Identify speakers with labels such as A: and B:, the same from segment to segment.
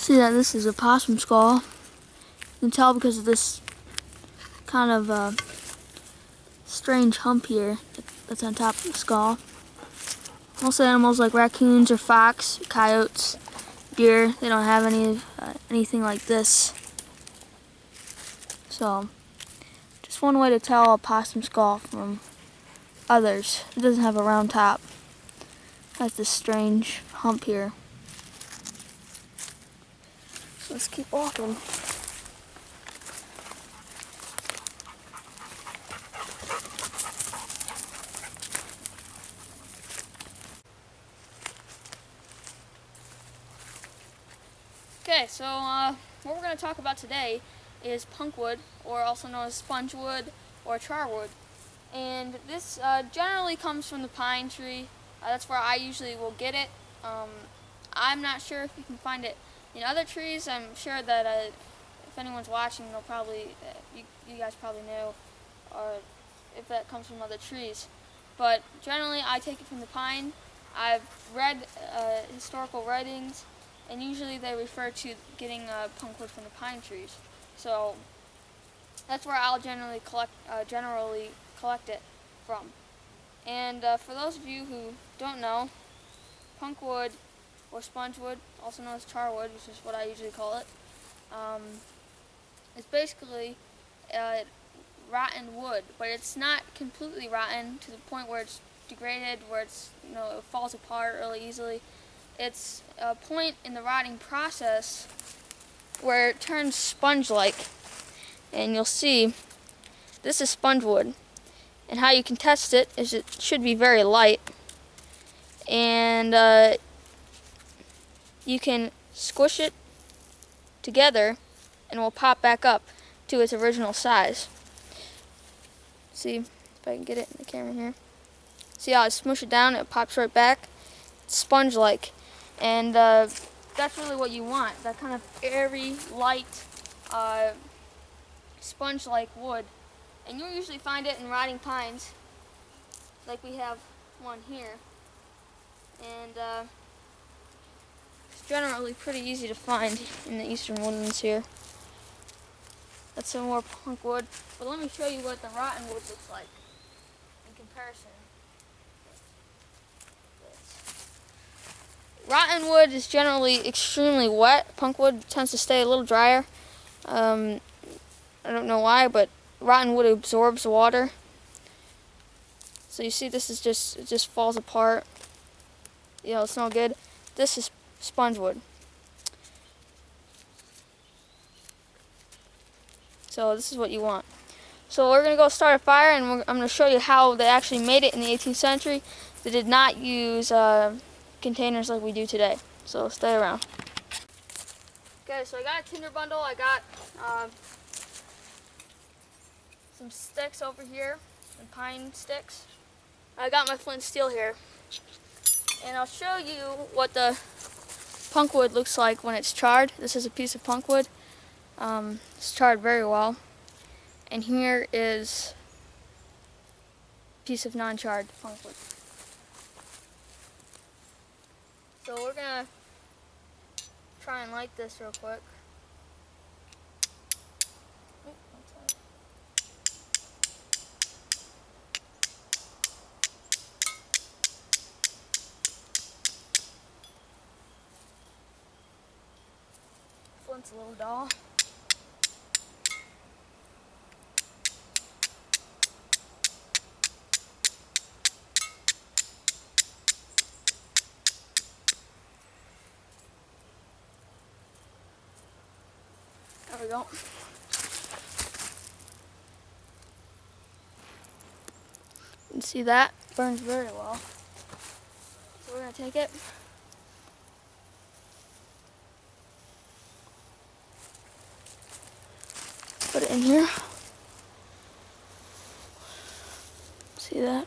A: See that this is a possum skull. You can tell because of this kind of strange hump here that's on top of the skull. Most animals like raccoons or fox, coyotes, deer, they don't have anything like this. So, just one way to tell a possum skull from others. It doesn't have a round top. It has this strange hump here. So let's keep walking. Okay, so what we're going to talk about today is punkwood, or also known as spongewood or charwood. And this generally comes from the pine tree. That's where I usually will get it. I'm not sure if you can find it in other trees. I'm sure that if anyone's watching, they'll probably, you guys probably know, or if that comes from other trees. But generally, I take it from the pine. I've read historical writings, and usually they refer to getting punkwood from the pine trees. So that's where I'll generally collect it from. And for those of you who don't know, punkwood or spongewood, also known as charwood, which is what I usually call it, is basically rotten wood, but it's not completely rotten to the point where it's degraded, where it's it falls apart really easily. It's a point in the rotting process where it turns sponge-like, and you'll see this is spongewood. And how you can test it is it should be very light, and you can squish it together and it will pop back up to its original size. See if I can get it in the camera here. See how I smush it down, it pops right back. It's sponge-like, and that's really what you want, that kind of airy, light, sponge-like wood. And you'll usually find it in rotting pines, like we have one here. And it's generally pretty easy to find in the eastern woodlands here. That's some more punkwood. But let me show you what the rotten wood looks like in comparison. Rotten wood is generally extremely wet. Punkwood tends to stay a little drier. I don't know why, but rotten wood absorbs water. So you see this is it just falls apart. It's no good. This is spongewood. So this is what you want. So we're going to go start a fire, and I'm going to show you how they actually made it in the 18th century. They did not use containers like we do today. So stay around. Okay, so I got a tinder bundle. I got some sticks over here, some pine sticks. I got my flint steel here. And I'll show you what the punkwood looks like when it's charred. This is a piece of punkwood. It's charred very well. And here is a piece of non-charred punkwood. So we're gonna try and light this real quick. Flint's a little dull. There we go. You can see that burns very well. So we're gonna take it. Put it in here. See that?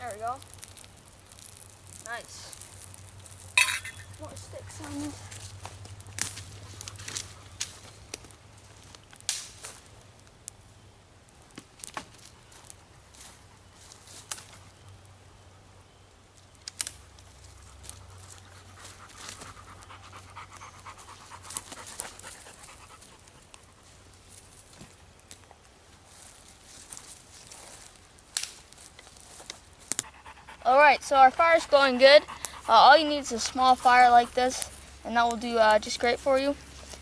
A: There we go. Nice. More sticks on this. Alright, so our fire's going good. All you need is a small fire like this, and that will do just great for you.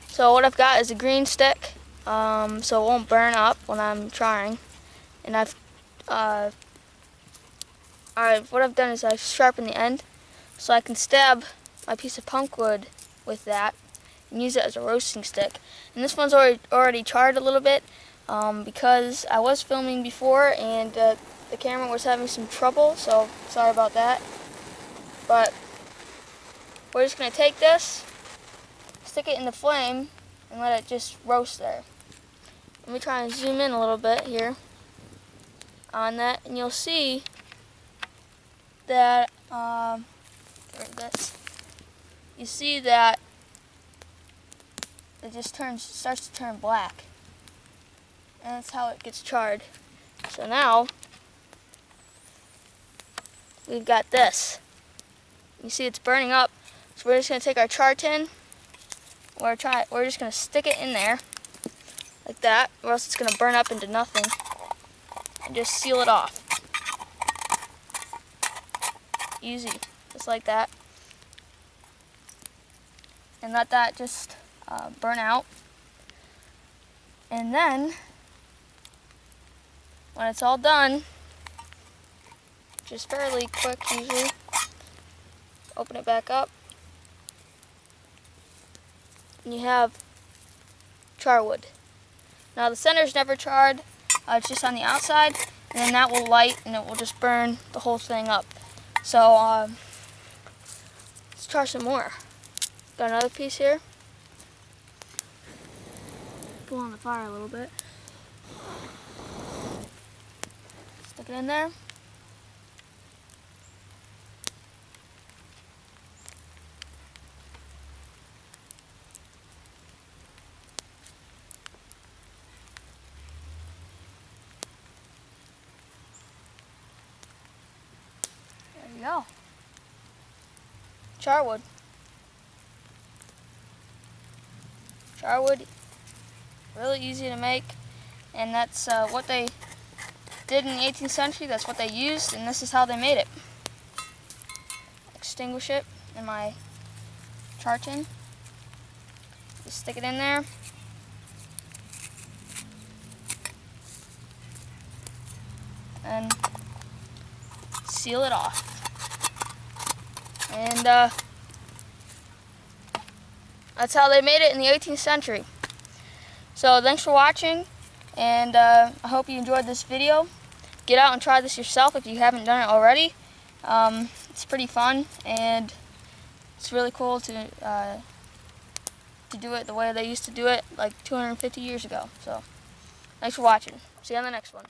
A: So what I've got is a green stick, so it won't burn up when I'm charring. And what I've done is I've sharpened the end, so I can stab my piece of punk wood with that and use it as a roasting stick. And this one's already charred a little bit because I was filming before and the camera was having some trouble, so sorry about that. But we're just going to take this, stick it in the flame, and let it just roast there. Let me try and zoom in a little bit here on that, and you'll see that you see that it just starts to turn black, and that's how it gets charred. So now we've got this. You see it's burning up, so we're just going to take our char tin. We're just going to stick it in there like that, or else it's going to burn up into nothing, and just seal it off. Easy, just like that. And let that just burn out. And then, when it's all done, just fairly quick usually, open it back up, and you have char wood. Now the center's never charred, it's just on the outside, and then that will light and it will just burn the whole thing up. So let's char some more. Got another piece here. Pull on the fire a little bit. Stick it in there. There you go. Charwood. Charwood, really easy to make, and that's what they did in the 18th century. That's what they used, and this is how they made it. Extinguish it in my char tin. Just stick it in there. And seal it off. And that's how they made it in the 18th century. So thanks for watching, and I hope you enjoyed this video. Get out and try this yourself if you haven't done it already. It's pretty fun, and it's really cool to do it the way they used to do it like 250 years ago. So thanks for watching. See you on the next one.